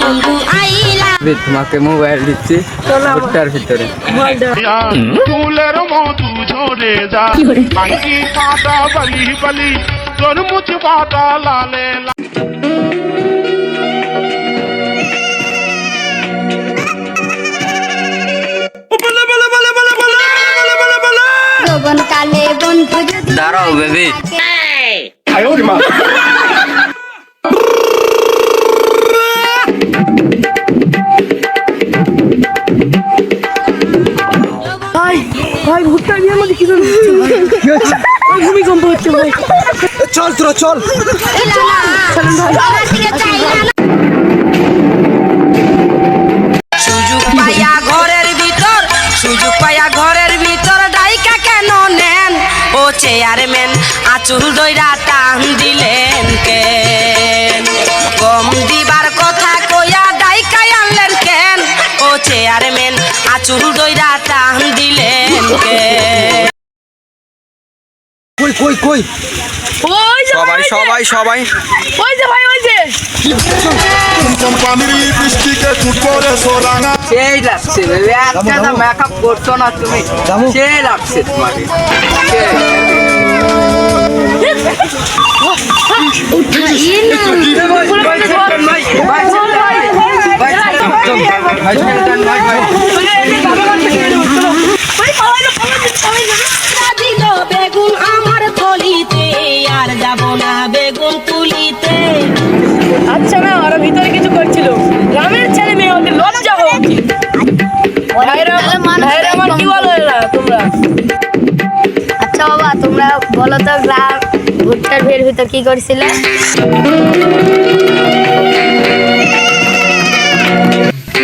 বন্ধু আইলা তোমাকে মোবাইল দিচ্ছি ভুট্টার ভিতরে ফুলের মধু ঝরে যা ভাঙ্গি পাতা বালি বালি তরমুজ পাতা লালে যৌবন কালে বন্ধু যদি দাঁড়াও বেবি ভাই ভুট্টার বিয়ের মধ্যে কি ভূমিকম্প হচ্ছে ভাই চল তোরা চল সুযোগ পাইয়া ঘরের ভিতর ডাইকা কেন নেন ও চেয়ারম্যান আঁচল দইরা টান দিলেন কেন গম দিবার কথা কইয়া ডাইকা আনলেন কেন ও চেয়ারম্যান আঁচল দইরা টান দিলেন কেন কই কই কই ওই যে সবাই ওই যে ভাই ওই যে কোম্পানির লিপস্টিকে চুট করে সোরাঙা সেই লাগছে বেবি একটা তো মেকআপ করছো না তুমি সেই লাগছে তোমাকে বেগুন আমার থলিতে আর যাব না বেগুন তুলিতে আচ্ছা না ওরা ভিতরে কিছু করছিল গ্রামের ছেলে মেয়ে ওদের লজ্জা হওয়া উচিত ভাইরা আমার কি বলো এরা তোমরা আচ্ছা বাবা তোমরা বলো তো গ্রাম ভুট্টার বিয়ের ভিতর কি করছিলে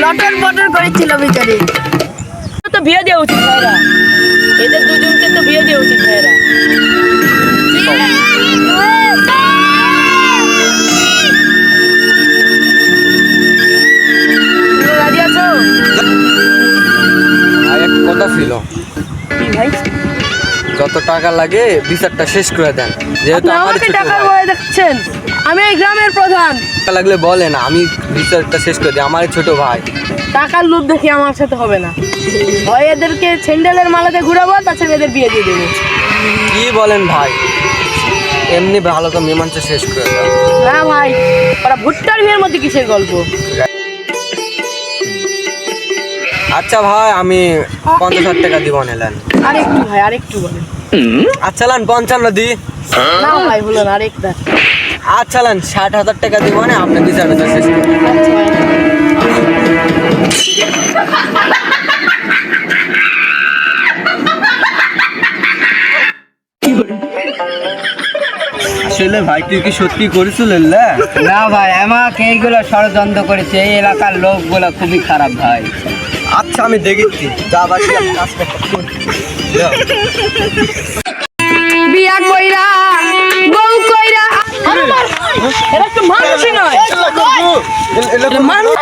লটর বটর করেছিল ভিতরে তো বিয়ে দেওয়া উচিত ভাইরা এদের দুজনকে তো বিয়ে দেওয়া উচিত ভাইরা রাজি আছো আর একটা কথা ছিল কি ভাই যত টাকা লাগে বিচারটা শেষ করে দেন যেহেতু আমার আমাকে টাকা বলে দেখছেন আমি এই গ্রামের প্রধান টাকা লাগলে বলেন আমি বিচারটা শেষ করে দিই আমার ছোট ভাই টাকার লোভ দেখি আমার সাথে হবে না হয় এদেরকে স্যান্ডেলের মালাতে ঘুরাবো তাছাড়া এদের বিয়ে দিয়ে দেবো কি বলেন ভাই এমনি ভালো তো মীমাংসা শেষ করে দাও না ভাই ওরা ভুট্টার বিয়ের মধ্যে কিসের গল্প আচ্ছা ভাই আমি 50,000 টাকা দিব নিলেন আরেকটু ভাই আরেকটু বলেন আচ্ছা লান 55 দি না ভাই হলো না আরেকটা আচ্ছা লান 60,000 টাকা দিব না আপনি বিচারটা শেষ করে দিন। আচ্ছা ভাই আসলে ভাই তুই কি সত্যি করেছিল না ভাই আমাকে এইগুলো ষড়যন্ত্র করেছে এই এলাকার লোকগুলো খুবই খারাপ ভাই আচ্ছা আমি দেখেছি যা বাকি কাজটা বিয়া কইরা বউ কইরা এরা তো মানুষই নয় এটা মানুষ